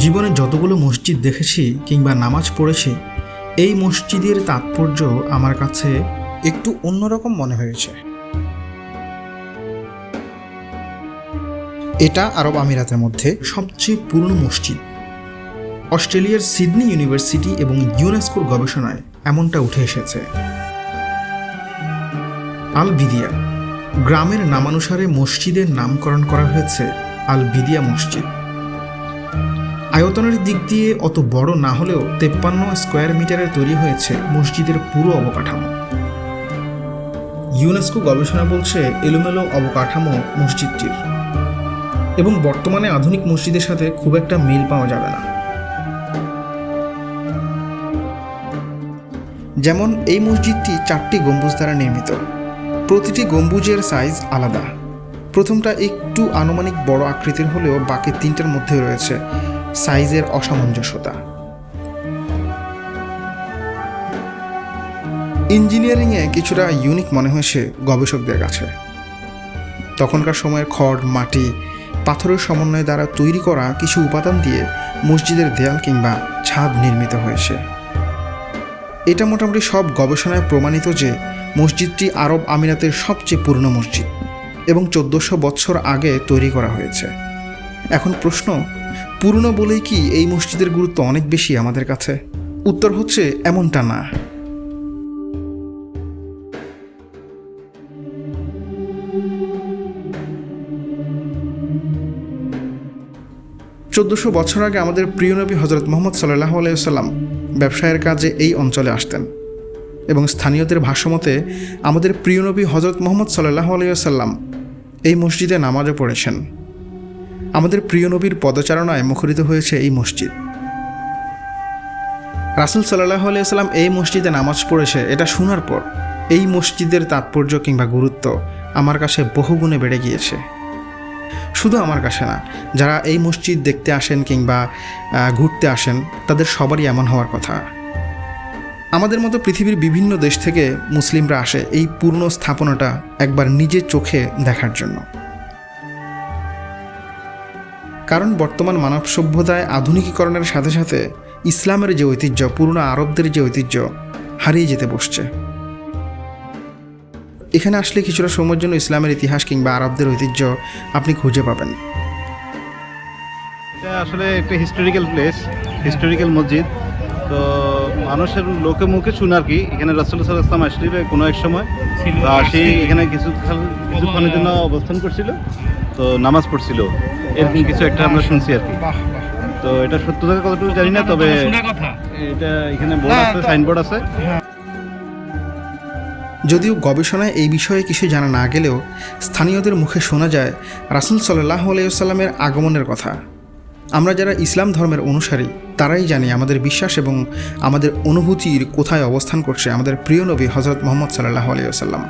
জীবনে যতগুলো মসজিদ দেখেছি কিংবা নামাজ পড়েছি, এই মসজিদের তাৎপর্য আমার কাছে একটু অন্যরকম মনে হয়েছে। এটা আরব আমিরাতের মধ্যে সবচেয়ে পুরনো মসজিদ। অস্ট্রেলিয়ার সিডনি ইউনিভার্সিটি এবং ইউনেস্কোর গবেষণায় এমনটা উঠে এসেছে। আল বিদিয়া গ্রামের নামানুসারে মসজিদের নামকরণ করা হয়েছে আল বিদিয়া মসজিদ। আয়তনের দিক দিয়ে অত বড় না হলেও 53 স্কোয়ার মিটারে তৈরি হয়েছে মসজিদের পুরো অবকাঠামো। ইউনেস্কো গবেষণা বলছে এলোমেলো অবকাঠামো মসজিদটির, এবং বর্তমানে আধুনিক মসজিদের সাথে খুব একটা মিল পাওয়া যাবে না। যেমন এই মসজিদটি 4টি গম্বুজ দ্বারা নির্মিত। প্রতিটি গম্বুজের সাইজ আলাদা। প্রথমটা একটু আনুমানিক বড় আকৃতির হলেও বাকি 3টার মধ্যে রয়েছে সাইজের অসামঞ্জস্যতা। ইঞ্জিনিয়ারিংয়ে কিছুটা ইউনিক মনে হয়েছে গবেষকদের কাছে। তখনকার সময়ের খড়, মাটি, পাথরের সমন্বয় দ্বারা তৈরি করা কিছু উপাদান দিয়ে মসজিদের দেয়াল কিংবা ছাদ নির্মিত হয়েছে। এটা মোটামুটি সব গবেষণায় প্রমাণিত যে মসজিদটি আরব আমিরাতের সবচেয়ে পুরনো মসজিদ এবং 1400 বছর আগে তৈরি করা হয়েছে। এখন প্রশ্ন, পুরনো বলেই কি এই মসজিদের গুরুত্ব অনেক বেশি আমাদের কাছে? উত্তর হচ্ছে এমনটা না। 1400 বছর আগে আমাদের প্রিয় নবী হজরত মুহাম্মদ সাল্লাল্লাহু আলাইহি ওয়াসাল্লাম ব্যবসায়ের কাজে এই অঞ্চলে আসতেন, এবং স্থানীয়দের ভাষ্যমতে আমাদের প্রিয় নবী হজরত মুহাম্মদ সাল্লাল্লাহু আলাইহি ওয়াসাল্লাম এই মসজিদে নামাজও পড়েছেন। আমাদের প্রিয় নবীর পদচারণায় মুখরিত হয়েছে এই মসজিদ। রাসূল সাল্লাল্লাহু আলাইহি ওয়াসাল্লাম এই মসজিদে নামাজ পড়েছে, এটা শোনার পর এই মসজিদের তাৎপর্য কিংবা গুরুত্ব আমার কাছে বহুগুণে বেড়ে গিয়েছে। শুধু আমার কাছে না, যারা এই মসজিদ দেখতে আসেন কিংবা ঘুরতে আসেন তাদের সবারই এমন হওয়ার কথা। আমাদের মতো পৃথিবীর বিভিন্ন দেশ থেকে মুসলিমরা আসে এই পুরনো স্থাপনাটা একবার নিজের চোখে দেখার জন্য। কারণ বর্তমান মানব সভ্যতায় আধুনিকীকরণের সাথে সাথে ইসলামের যে ঐতিহ্য, পুরনো আরবদের যে ঐতিহ্য হারিয়ে যেতে বসছে। এখানে আসলে কিছুটা সময়ের জন্য ইসলামের ইতিহাস কিংবা আরবদের ঐতিহ্য আপনি খুঁজে পাবেন। এটা আসলে একটা হিস্টোরিক্যাল প্লেস, হিস্টোরিক্যাল মসজিদ। তো মানুষের লোকে মুখে শুনে আর কি, এখানে রাসূলুল্লাহ সাল্লাল্লাহু আলাইহি ওয়াসাল্লাম আসলে কোনো এক সময় আসি এখানে কিছুক্ষণের জন্য অবস্থান করছিল, তো নামাজ পড়ছিল, এরকম কিছু একটা আমরা শুনছি আর কি। তো এটা সত্যতা কতটুকু জানি না, তবে এটা এখানে বোর্ড আছে, সাইনবোর্ড আছে। যদিও গবেষণায় এই বিষয়ে কিছু জানা না গেলেও স্থানীয়দের মুখে শোনা যায় রাসূল সাল্লাল্লাহু আলাইহি ওয়াসাল্লামের আগমনের কথা। আমরা যারা ইসলাম ধর্মের অনুসারী তারাই জানি আমাদের বিশ্বাস এবং আমাদের অনুভূতির কোথায় অবস্থান করছে আমাদের প্রিয় নবী হযরত মুহাম্মদ সাল্লাল্লাহু আলাইহি ওয়াসাল্লাম।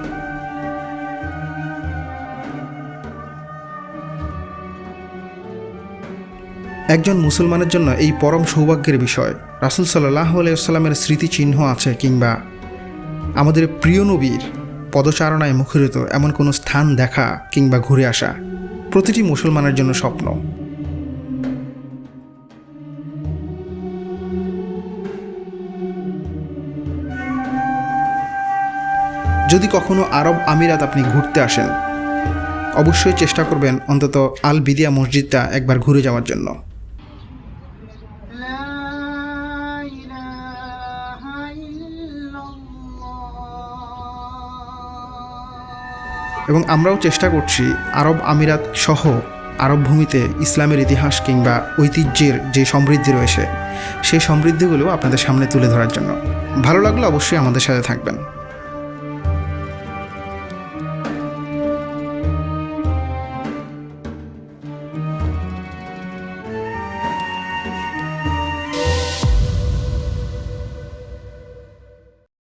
একজন মুসলমানের জন্য এই পরম সৌভাগ্যের বিষয় রাসূল সাল্লাল্লাহু আলাইহি ওয়াসাল্লামের স্মৃতিচিহ্ন আছে কিংবা আমাদের প্রিয় নবীর পদচারণায় মুখরিত এমন কোনো স্থান দেখা কিংবা ঘুরে আসা প্রতিটি মুসলমানের জন্য স্বপ্ন। যদি কখনো আরব আমিরাত আপনি ঘুরতে আসেন, অবশ্যই চেষ্টা করবেন অন্তত আল বিদিয়া মসজিদটা একবার ঘুরে যাওয়ার জন্য। এবং আমরাও চেষ্টা করছি আরব আমিরাত সহ আরব ভূমিতে ইসলামের ইতিহাস কিংবা ঐতিহ্যের যে সমৃদ্ধি রয়েছে সেই সমৃদ্ধিগুলো আপনাদের সামনে তুলে ধরার জন্য। ভালো লাগলে অবশ্যই আমাদের সাথে থাকবেন।